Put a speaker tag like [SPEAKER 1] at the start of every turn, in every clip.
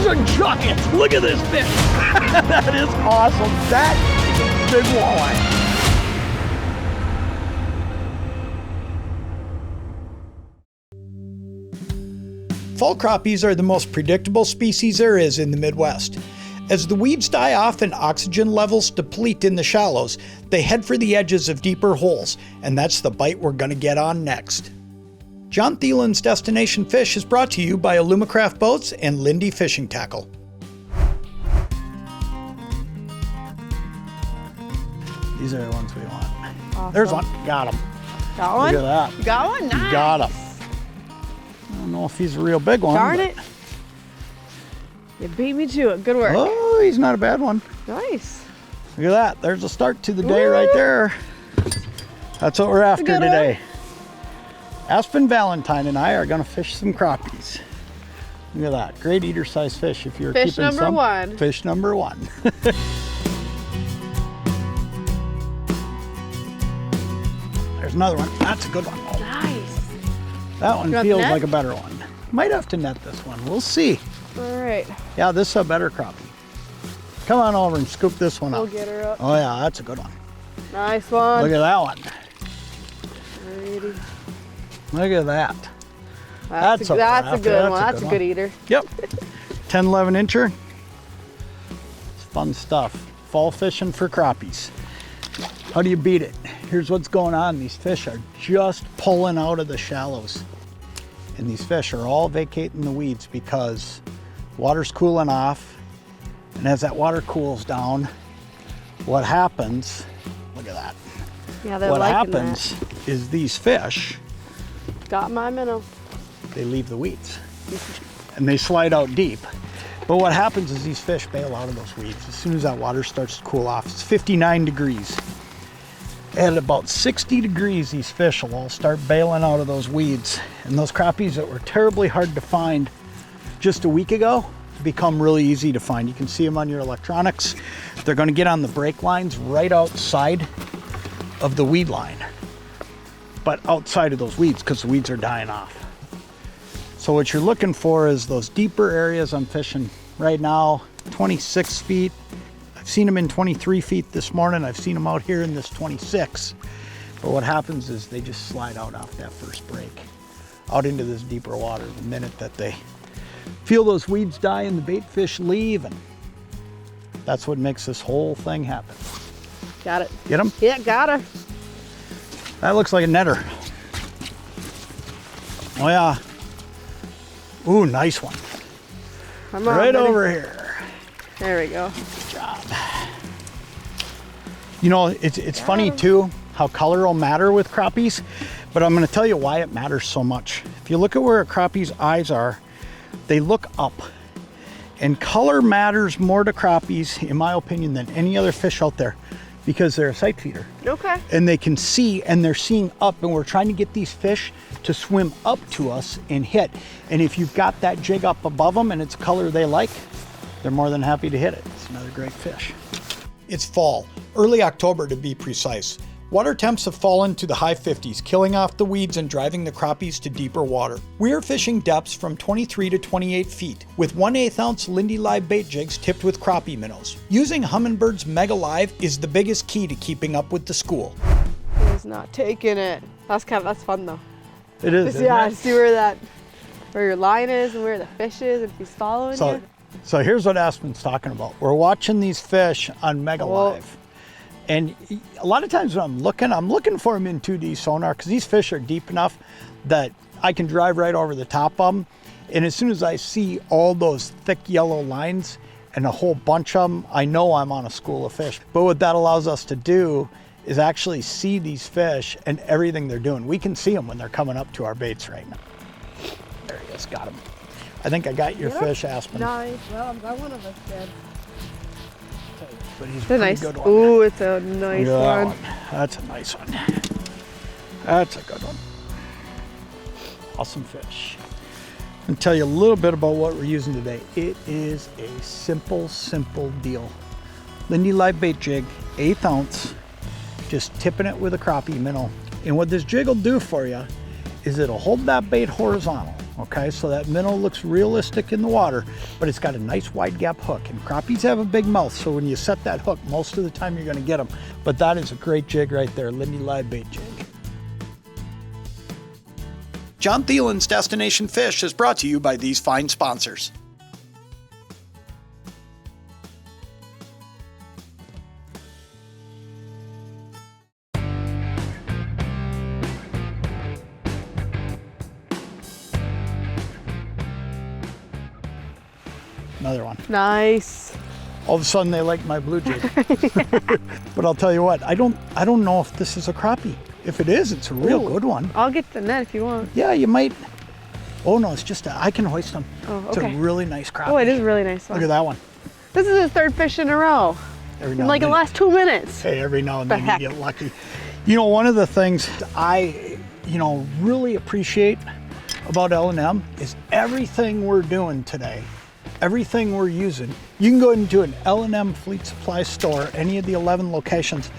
[SPEAKER 1] a giant. Look at this fish. That is awesome. That is a big walleye. Fall crappies are the most predictable species there is in the Midwest. As the weeds die off and oxygen levels deplete in the shallows, they head for the edges of deeper holes, and that's the bite we're going to get on next. John Thelen's Destination Fish is brought to you by Alumacraft Boats and Lindy Fishing Tackle. These are the ones we want.
[SPEAKER 2] Awesome.
[SPEAKER 1] There's one. Got him.
[SPEAKER 2] Got one?
[SPEAKER 1] Look at that.
[SPEAKER 2] You got one? Nice.
[SPEAKER 1] Got him. I don't know if he's a real big one.
[SPEAKER 2] Darn it. You beat me to it. Good work.
[SPEAKER 1] Oh, he's not a bad one.
[SPEAKER 2] Nice.
[SPEAKER 1] Look at that. There's a start to the day right there. That's what we're after today. Aspen Valentine and I are going to fish some crappies. Look at that. Great eater size fish if you're keeping some.
[SPEAKER 2] Fish number one.
[SPEAKER 1] Fish number one. There's another one. That's a good one. Oh.
[SPEAKER 2] Nice.
[SPEAKER 1] That one feels like a better one. Might have to net this one. We'll see.
[SPEAKER 2] All right.
[SPEAKER 1] Yeah, this is a better crappie. Come on over and scoop this one up.
[SPEAKER 2] We'll get her up.
[SPEAKER 1] Oh yeah, that's a good one.
[SPEAKER 2] Nice one.
[SPEAKER 1] Look at that one.
[SPEAKER 2] Alrighty.
[SPEAKER 1] Look at that.
[SPEAKER 2] That's a good one. That's a good eater.
[SPEAKER 1] Yep. 10, 11 incher. It's fun stuff. Fall fishing for crappies. How do you beat it? Here's what's going on. These fish are just pulling out of the shallows. And these fish are all vacating the weeds because water's cooling off. And as that water cools down, what happens, look at that.
[SPEAKER 2] Yeah, they're
[SPEAKER 1] what
[SPEAKER 2] liking
[SPEAKER 1] happens
[SPEAKER 2] that.
[SPEAKER 1] Is these fish,
[SPEAKER 2] got my minnow.
[SPEAKER 1] they leave the weeds and they slide out deep. But what happens is these fish bail out of those weeds as soon as that water starts to cool off. It's 59 degrees. At about 60 degrees, these fish will all start bailing out of those weeds. And those crappies that were terribly hard to find just a week ago become really easy to find. You can see them on your electronics. They're going to get on the brake lines right outside of the weed line, but outside of those weeds because the weeds are dying off. So what you're looking for is those deeper areas. I'm fishing right now 26 feet. I've seen them in 23 feet this morning. I've seen them out here in this 26. But what happens is they just slide out off that first break out into this deeper water the minute that they feel those weeds die and the bait fish leave, and that's what makes this whole thing happen.
[SPEAKER 2] Got it.
[SPEAKER 1] Get him?
[SPEAKER 2] Yeah, got her.
[SPEAKER 1] That looks like a netter. Oh yeah. Ooh, nice one.
[SPEAKER 2] Come on,
[SPEAKER 1] right
[SPEAKER 2] buddy.
[SPEAKER 1] over here.
[SPEAKER 2] There we go.
[SPEAKER 1] Good job. You know, it's funny too how color will matter with crappies, but I'm going to tell you why it matters so much. If you look at where a crappie's eyes are, they look up. And color matters more to crappies, in my opinion, than any other fish out there because they're a sight feeder.
[SPEAKER 2] Okay.
[SPEAKER 1] And they can see, and they're seeing up, and we're trying to get these fish to swim up to us and hit. And if you've got that jig up above them and it's a color they like, they're more than happy to hit it. It's another great fish. It's fall, early October to be precise. Water temps have fallen to the high 50s, killing off the weeds and driving the crappies to deeper water. We are fishing depths from 23 to 28 feet with 1/8 ounce Lindy Live bait jigs tipped with crappie minnows. Using Hummingbird's Mega Live is the biggest key to keeping up with the school.
[SPEAKER 2] He's not taking it. That's fun though.
[SPEAKER 1] It is.
[SPEAKER 2] Yeah, see where your line is and where the fish is, if he's following you.
[SPEAKER 1] So here's what Aspen's talking about. We're watching these fish on Mega Live. And a lot of times when I'm looking for them in 2D sonar because these fish are deep enough that I can drive right over the top of them. And as soon as I see all those thick yellow lines and a whole bunch of them, I know I'm on a school of fish. But what that allows us to do is actually see these fish and everything they're doing. We can see them when they're coming up to our baits right now. There he is, got him. I think I got your fish, Aspen.
[SPEAKER 2] Nice. Well, I'm glad one of us did.
[SPEAKER 1] But he's
[SPEAKER 2] It's a nice.
[SPEAKER 1] good one.
[SPEAKER 2] Ooh, it's a nice one.
[SPEAKER 1] That's a nice one. That's a good one. Awesome fish. I'm gonna tell you a little bit about what we're using today. It is a simple deal. Lindy Live bait jig, 1/8 ounce, just tipping it with a crappie minnow. And what this jig will do for you is it'll hold that bait horizontal. Okay, so that minnow looks realistic in the water, but it's got a nice wide gap hook. And crappies have a big mouth, so when you set that hook, most of the time you're gonna get them. But that is a great jig right there, Lindy live bait jig. John Thelen's Destination Fish is brought to you by these fine sponsors. Another one.
[SPEAKER 2] Nice.
[SPEAKER 1] All of a sudden they like my blue jig. But I'll tell you what, I don't know if this is a crappie. If it is, it's a real good one.
[SPEAKER 2] I'll get the net if you want.
[SPEAKER 1] Yeah, you might. Oh no, it's just I can hoist them.
[SPEAKER 2] Oh, okay.
[SPEAKER 1] It's a really nice crappie.
[SPEAKER 2] Oh, it is a really nice one.
[SPEAKER 1] Look at that one.
[SPEAKER 2] This is his third fish in a row. In like the last 2 minutes.
[SPEAKER 1] Hey, every now and then you get lucky. You know, one of the things I, really appreciate about L&M is everything we're doing today, everything we're using. You can go into an L&M Fleet Supply store, any of the 11 locations,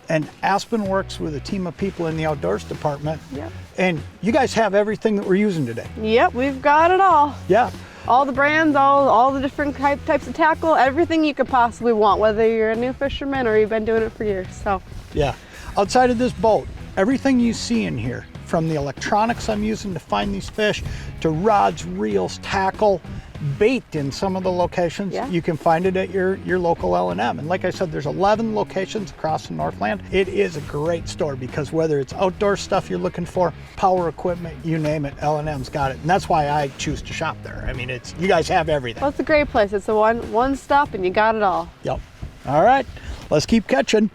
[SPEAKER 1] and Aspen works with a team of people in the outdoors department.
[SPEAKER 2] Yep.
[SPEAKER 1] And you guys have everything that we're using today.
[SPEAKER 2] Yep, we've got it all.
[SPEAKER 1] Yeah.
[SPEAKER 2] All the brands, all the different types of tackle, everything you could possibly want, whether you're a new fisherman or you've been doing it for years. So. Yeah.
[SPEAKER 1] Outside of this boat, everything you see in here, from the electronics I'm using to find these fish, to rods, reels, tackle, bait in some of the locations, you can find it at your local L&M. And like I said, there's 11 locations across the Northland. It is a great store because whether it's outdoor stuff you're looking for, power equipment, you name it, L&M's got it. And that's why I choose to shop there. I mean, you guys have everything.
[SPEAKER 2] Well, it's a great place. It's a one stop and you got it all.
[SPEAKER 1] Yep. All right, let's keep catching.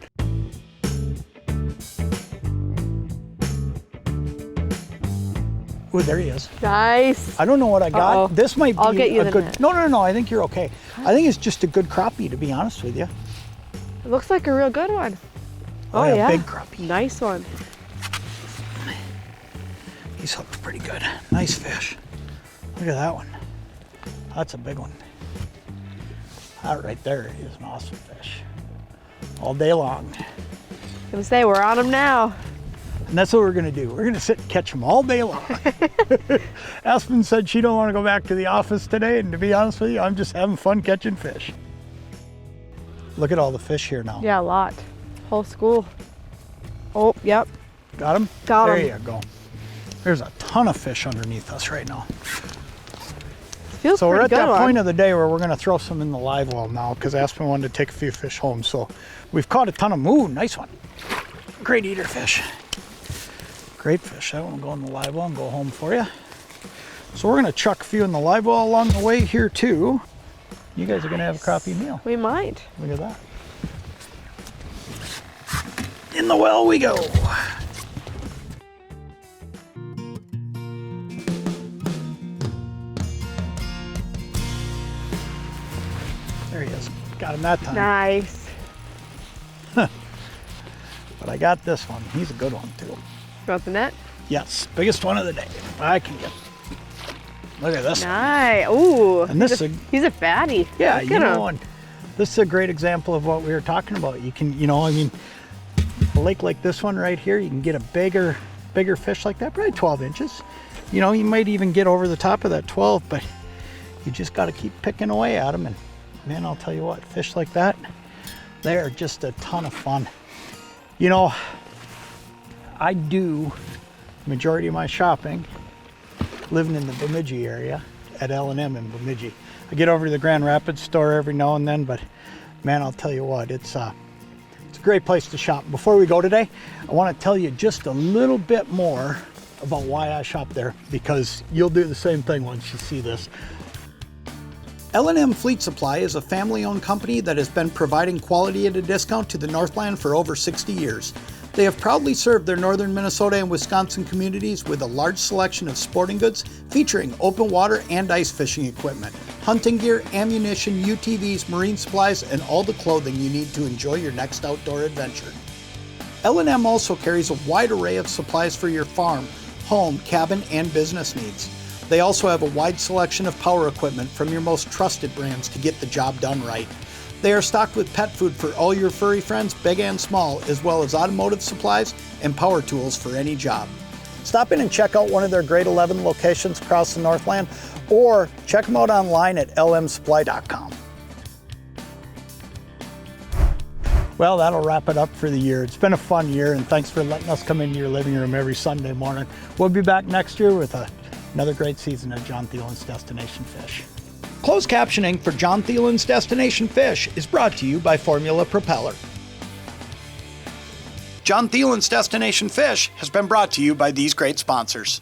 [SPEAKER 1] Oh, there he is.
[SPEAKER 2] Nice.
[SPEAKER 1] I don't know what I got.
[SPEAKER 2] Uh-oh.
[SPEAKER 1] This might be
[SPEAKER 2] I'll get you
[SPEAKER 1] a
[SPEAKER 2] the
[SPEAKER 1] good.
[SPEAKER 2] net.
[SPEAKER 1] No, I think you're okay. I think it's just a good crappie, to be honest with you.
[SPEAKER 2] It looks like a real good one.
[SPEAKER 1] Oh yeah, big crappie.
[SPEAKER 2] Nice one.
[SPEAKER 1] He's hooked pretty good. Nice fish. Look at that one. That's a big one. That right there is an awesome fish. All day long.
[SPEAKER 2] Gonna say we're on them now.
[SPEAKER 1] And that's what we're gonna do. We're gonna sit and catch them all day long. Aspen said she don't want to go back to the office today, and to be honest with you, I'm just having fun catching fish. Look at all the fish here now.
[SPEAKER 2] Yeah, a lot. Whole school. Oh, yep.
[SPEAKER 1] Got them?
[SPEAKER 2] Got them.
[SPEAKER 1] There you go. There's a ton of fish underneath us right now.
[SPEAKER 2] Feels
[SPEAKER 1] so we're at that
[SPEAKER 2] one.
[SPEAKER 1] point of the day where we're gonna throw some in the live well now because Aspen wanted to take a few fish home. So we've caught a ton of them. Ooh, nice one. Great eater fish. Great fish. That one will go in the live well and go home for you. So we're gonna chuck a few in the live well along the way here too. You guys are gonna have a crappie meal.
[SPEAKER 2] We might.
[SPEAKER 1] Look at that. In the well we go. There he is. Got him that time.
[SPEAKER 2] Nice.
[SPEAKER 1] But I got this one. He's a good one too.
[SPEAKER 2] Got the net?
[SPEAKER 1] Yes, biggest one of the day. I can get. Look at this.
[SPEAKER 2] Nice. Ooh.
[SPEAKER 1] And this
[SPEAKER 2] he's a fatty.
[SPEAKER 1] Yeah,
[SPEAKER 2] Look
[SPEAKER 1] you
[SPEAKER 2] at
[SPEAKER 1] know,
[SPEAKER 2] him.
[SPEAKER 1] and this is a great example of what we were talking about. You can, I mean, a lake like this one right here, you can get a bigger fish like that, probably 12 inches. You might even get over the top of that 12, but you just got to keep picking away at them. And man, I'll tell you what, fish like that, they are just a ton of fun. I do majority of my shopping living in the Bemidji area at L&M in Bemidji. I get over to the Grand Rapids store every now and then, but man, I'll tell you what, it's a great place to shop. Before we go today, I want to tell you just a little bit more about why I shop there, because you'll do the same thing once you see this. L&M Fleet Supply is a family-owned company that has been providing quality at a discount to the Northland for over 60 years. They have proudly served their northern Minnesota and Wisconsin communities with a large selection of sporting goods featuring open water and ice fishing equipment, hunting gear, ammunition, UTVs, marine supplies, and all the clothing you need to enjoy your next outdoor adventure. L&M also carries a wide array of supplies for your farm, home, cabin, and business needs. They also have a wide selection of power equipment from your most trusted brands to get the job done right. They are stocked with pet food for all your furry friends, big and small, as well as automotive supplies and power tools for any job. Stop in and check out one of their great 11 locations across the Northland, or check them out online at lmsupply.com. Well, that'll wrap it up for the year. It's been a fun year, and thanks for letting us come into your living room every Sunday morning. We'll be back next year with another great season of John Thelen's Destination Fish. Closed captioning for John Thelen's Destination Fish is brought to you by Formula Propeller. John Thelen's Destination Fish has been brought to you by these great sponsors.